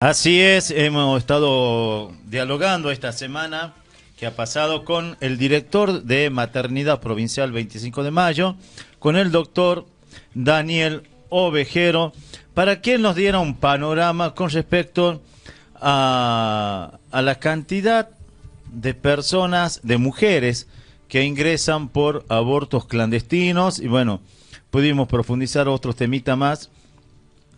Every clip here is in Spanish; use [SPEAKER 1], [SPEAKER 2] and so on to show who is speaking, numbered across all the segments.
[SPEAKER 1] Así es, hemos estado dialogando esta semana que ha pasado con el director de Maternidad Provincial 25 de Mayo, con el doctor Daniel Ovejero, para que él nos diera un panorama con respecto a la cantidad de personas, de mujeres que ingresan por abortos clandestinos. Y bueno, pudimos profundizar otros temitas más.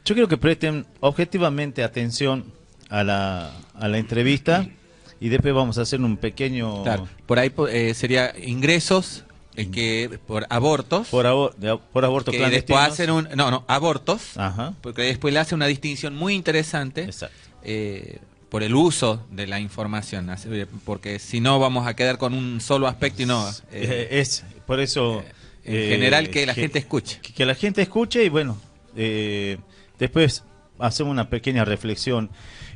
[SPEAKER 1] Yo quiero que presten objetivamente atención a la entrevista y después vamos a hacer un pequeño...
[SPEAKER 2] Claro, por ahí sería ingresos que por abortos.
[SPEAKER 1] Por abortos
[SPEAKER 2] que
[SPEAKER 1] clandestinos.
[SPEAKER 2] después hacen abortos.
[SPEAKER 1] Ajá.
[SPEAKER 2] Porque después le hace una distinción muy interesante.
[SPEAKER 1] Exacto.
[SPEAKER 2] Por el uso de la información, porque si no vamos a quedar con un solo aspecto y no...
[SPEAKER 1] es por eso...
[SPEAKER 2] en general que la gente escuche.
[SPEAKER 1] Que la gente escuche y bueno, después hacemos una pequeña reflexión.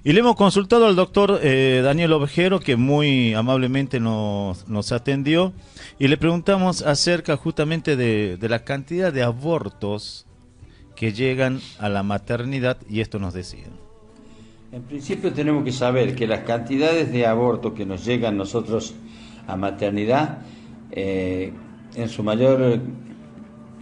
[SPEAKER 1] Y le hemos consultado al doctor Daniel Ovejero, que muy amablemente nos atendió, y le preguntamos acerca justamente de la cantidad de abortos que llegan a la maternidad, y esto nos decía.
[SPEAKER 3] En principio tenemos que saber que las cantidades de abortos que nos llegan nosotros a maternidad, en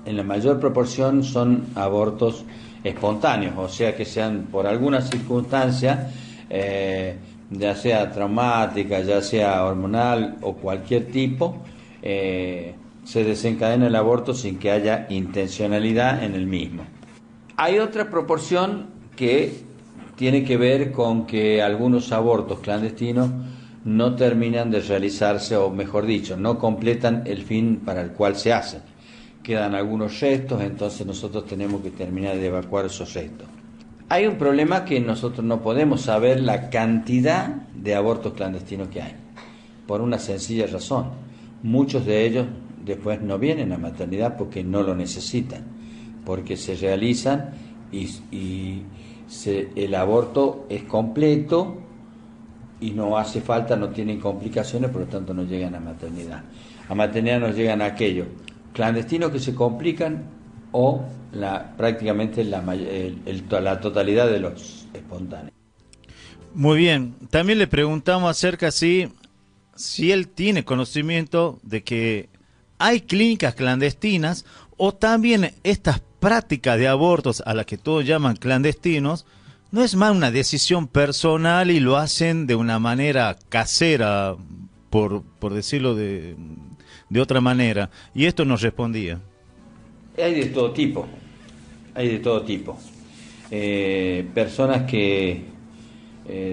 [SPEAKER 3] la mayor proporción son abortos espontáneos, o sea que sean por alguna circunstancia, ya sea traumática, ya sea hormonal o cualquier tipo, se desencadena el aborto sin que haya intencionalidad en el mismo. Hay otra proporción que tiene que ver con que algunos abortos clandestinos no terminan de realizarse, o mejor dicho, no completan el fin para el cual se hacen. Quedan algunos restos, entonces nosotros tenemos que terminar de evacuar esos restos. Hay un problema que nosotros no podemos saber la cantidad de abortos clandestinos que hay, por una sencilla razón. Muchos de ellos después no vienen a maternidad porque no lo necesitan, porque se realizan y el aborto es completo y no hace falta, no tienen complicaciones, por lo tanto no llegan a maternidad. A maternidad nos llegan aquellos clandestinos que se complican o prácticamente la totalidad de los espontáneos.
[SPEAKER 1] Muy bien, también le preguntamos acerca si él tiene conocimiento de que hay clínicas clandestinas o también estas prácticas de abortos a las que todos llaman clandestinos, no es más una decisión personal y lo hacen de una manera casera, por decirlo de otra manera. Y esto nos respondía.
[SPEAKER 3] Hay de todo tipo, personas que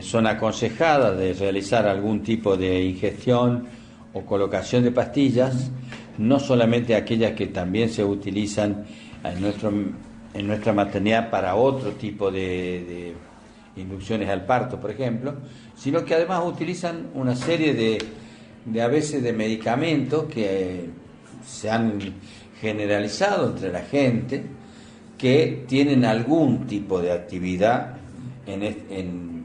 [SPEAKER 3] son aconsejadas de realizar algún tipo de ingestión o colocación de pastillas, no solamente aquellas que también se utilizan en nuestra maternidad para otro tipo de inducciones al parto, por ejemplo, sino que además utilizan una serie de a veces de medicamentos que se han generalizado entre la gente, que tienen algún tipo de actividad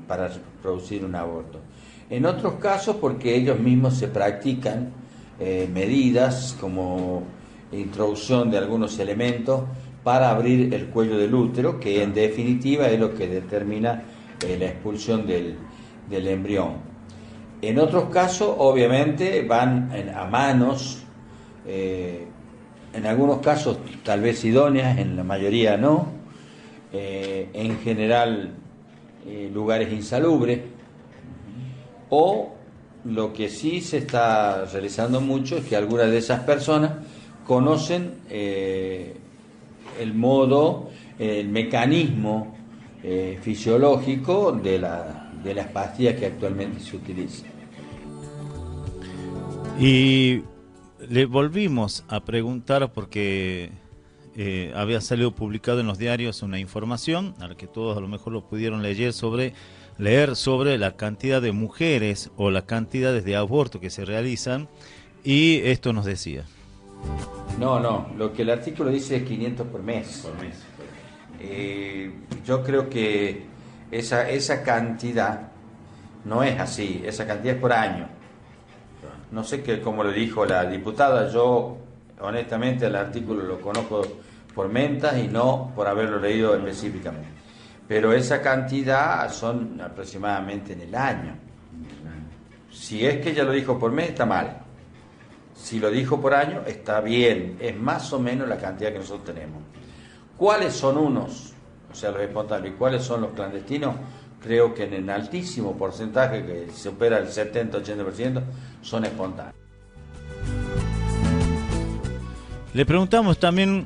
[SPEAKER 3] para producir un aborto. En otros casos porque ellos mismos se practican medidas como introducción de algunos elementos para abrir el cuello del útero, que en definitiva es lo que determina la expulsión del embrión. En otros casos, obviamente, van a manos, en algunos casos tal vez idóneas, en la mayoría no, en general lugares insalubres, o lo que sí se está realizando mucho es que algunas de esas personas conocen el modo, el mecanismo fisiológico de las pastillas que actualmente se utilizan.
[SPEAKER 1] Y le volvimos a preguntar porque había salido publicado en los diarios una información a la que todos a lo mejor lo pudieron leer sobre la cantidad de mujeres o las cantidades de abortos que se realizan, y esto nos decía.
[SPEAKER 3] No, lo que el artículo dice es 500 por mes. Yo creo que esa cantidad no es así, esa cantidad es por año. No sé cómo lo dijo la diputada, yo honestamente el artículo lo conozco por mentas y no por haberlo leído específicamente. pero esa cantidad son aproximadamente en el año. Si es que ella lo dijo por mes, está mal. Si lo dijo por año, está bien. Es más o menos la cantidad que nosotros tenemos. ¿Cuáles son unos? O sea, los espontáneos. ¿Y cuáles son los clandestinos? Creo que en el altísimo porcentaje, que supera el 70-80%, son espontáneos.
[SPEAKER 1] Le preguntamos también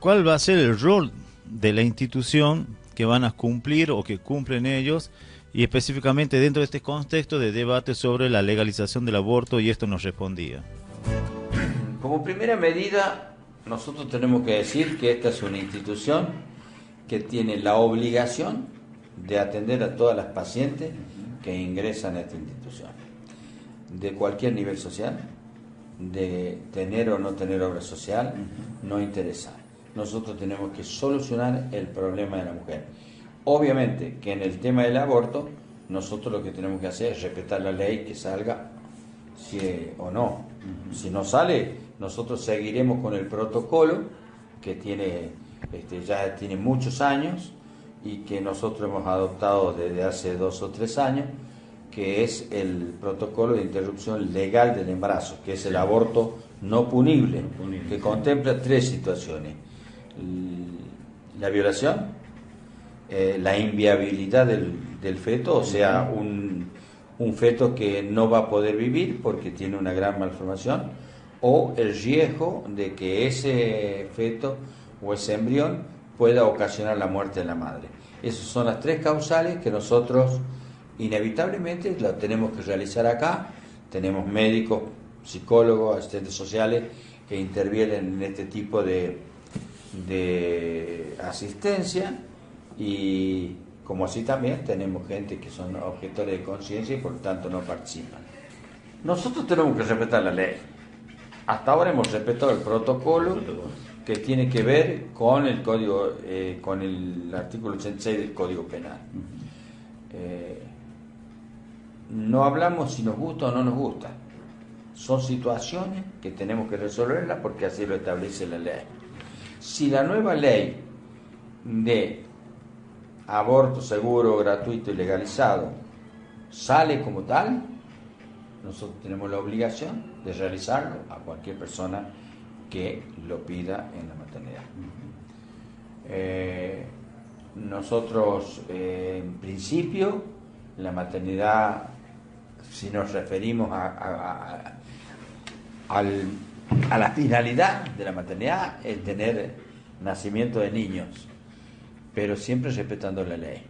[SPEAKER 1] cuál va a ser el rol de la institución que van a cumplir o que cumplen ellos, y específicamente dentro de este contexto de debate sobre la legalización del aborto, y esto nos respondía.
[SPEAKER 3] Como primera medida, nosotros tenemos que decir que esta es una institución que tiene la obligación de atender a todas las pacientes que ingresan a esta institución, de cualquier nivel social, de tener o no tener obra social, no interesa. Nosotros tenemos que solucionar el problema de la mujer. Obviamente que en el tema del aborto, nosotros lo que tenemos que hacer es respetar la ley, que salga o no. Si no sale, nosotros seguiremos con el protocolo que tiene ya tiene muchos años y que nosotros hemos adoptado desde hace 2 o 3 años, que es el protocolo de interrupción legal del embarazo, que es el aborto no punible, que contempla 3 situaciones: la violación, la inviabilidad del feto, o sea, un feto que no va a poder vivir porque tiene una gran malformación, o el riesgo de que ese feto o ese embrión pueda ocasionar la muerte de la madre. Esas son las 3 causales que nosotros inevitablemente lo tenemos que realizar acá. Tenemos médicos, psicólogos, asistentes sociales que intervienen en este tipo de asistencia, y como así también tenemos gente que son objetores de conciencia y por lo tanto no participan. Nosotros tenemos que respetar la ley. Hasta ahora hemos respetado el protocolo que tiene que ver con el código, con el artículo 86 del Código Penal. No hablamos si nos gusta o no nos gusta. Son situaciones que tenemos que resolverlas porque así lo establece la ley. Si la nueva ley de aborto seguro, gratuito y legalizado sale como tal, nosotros tenemos la obligación de realizarlo a cualquier persona que lo pida en la maternidad. Nosotros, en principio, la maternidad, si nos referimos a la finalidad de la maternidad, es tener nacimiento de niños, pero siempre respetando la ley.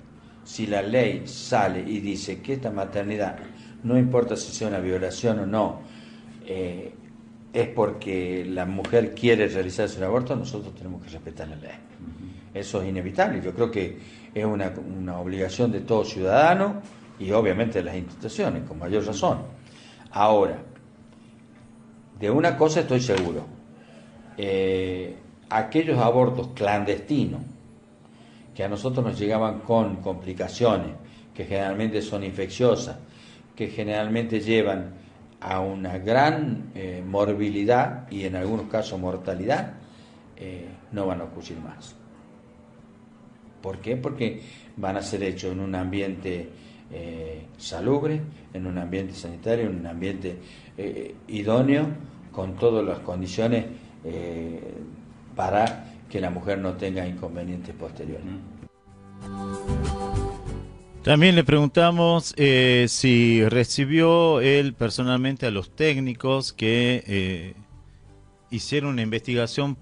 [SPEAKER 3] Si la ley sale y dice que esta maternidad, no importa si sea una violación o no, es porque la mujer quiere realizarse un aborto, nosotros tenemos que respetar la ley. Eso es inevitable. Yo creo que es una obligación de todo ciudadano y obviamente de las instituciones, con mayor razón. Ahora, de una cosa estoy seguro: aquellos abortos clandestinos que a nosotros nos llegaban con complicaciones, que generalmente son infecciosas, que generalmente llevan a una gran morbilidad y en algunos casos mortalidad, no van a ocurrir más. ¿Por qué? Porque van a ser hechos en un ambiente salubre, en un ambiente sanitario, en un ambiente idóneo, con todas las condiciones para que la mujer no tenga inconvenientes posteriores.
[SPEAKER 1] También le preguntamos si recibió él personalmente a los técnicos que hicieron una investigación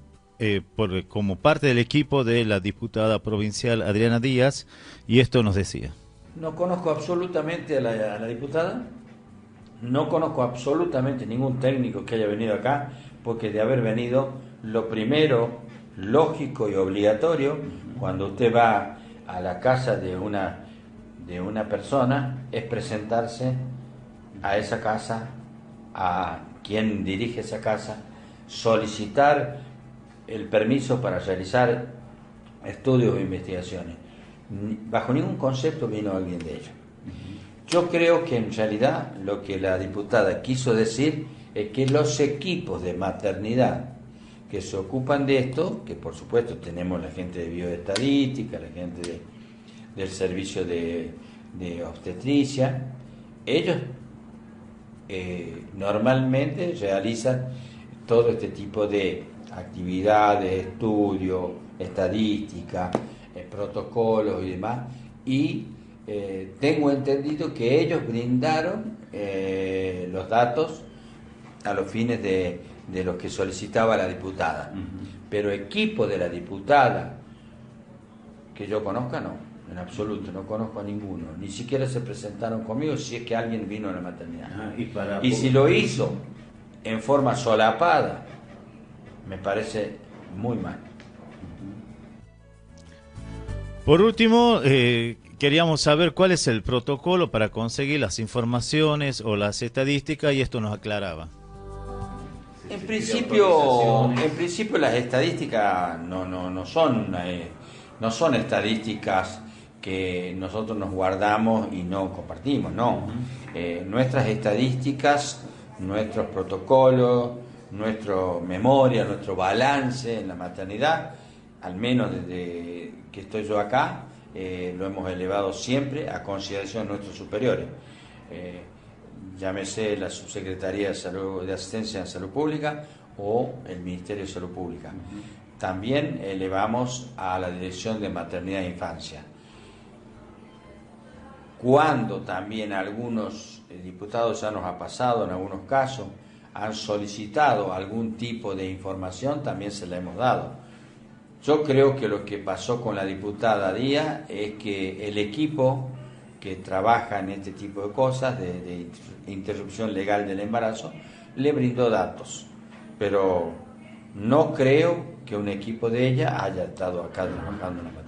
[SPEAKER 1] como parte del equipo de la diputada provincial Adriana Díaz, y esto nos decía.
[SPEAKER 3] No conozco absolutamente a la diputada, no conozco absolutamente ningún técnico que haya venido acá, porque de haber venido, lo primero, lógico y obligatorio, cuando usted va a la casa de una persona, es presentarse a esa casa, a quien dirige esa casa, solicitar el permiso para realizar estudios o investigaciones. Bajo ningún concepto vino alguien de ellos. Yo creo que en realidad lo que la diputada quiso decir es que los equipos de maternidad que se ocupan de esto, que por supuesto tenemos la gente de bioestadística, la gente del servicio de obstetricia. Ellos normalmente realizan todo este tipo de actividades, estudios, estadística, protocolos y demás, y tengo entendido que ellos brindaron los datos a los fines de los que solicitaba la diputada. Pero equipo de la diputada que yo conozca, no, en absoluto, no conozco a ninguno, ni siquiera se presentaron conmigo si es que alguien vino a la maternidad. Y si lo hizo en forma solapada, me parece muy mal.
[SPEAKER 1] Por último, queríamos saber cuál es el protocolo para conseguir las informaciones o las estadísticas, y esto nos aclaraba.
[SPEAKER 3] En principio las estadísticas no son estadísticas que nosotros nos guardamos y no compartimos, no. Nuestras estadísticas, nuestros protocolos, nuestra memoria, nuestro balance en la maternidad, al menos desde que estoy yo acá, lo hemos elevado siempre a consideración de nuestros superiores. Llámese la Subsecretaría de Asistencia en Salud Pública o el Ministerio de Salud Pública. También elevamos a la Dirección de Maternidad e Infancia. Cuando también algunos diputados, ya nos ha pasado en algunos casos, han solicitado algún tipo de información, también se la hemos dado. Yo creo que lo que pasó con la diputada Díaz es que el equipo que trabaja en este tipo de cosas, de interrupción legal del embarazo, le brindó datos, pero no creo que un equipo de ella haya estado acá trabajando en la materia.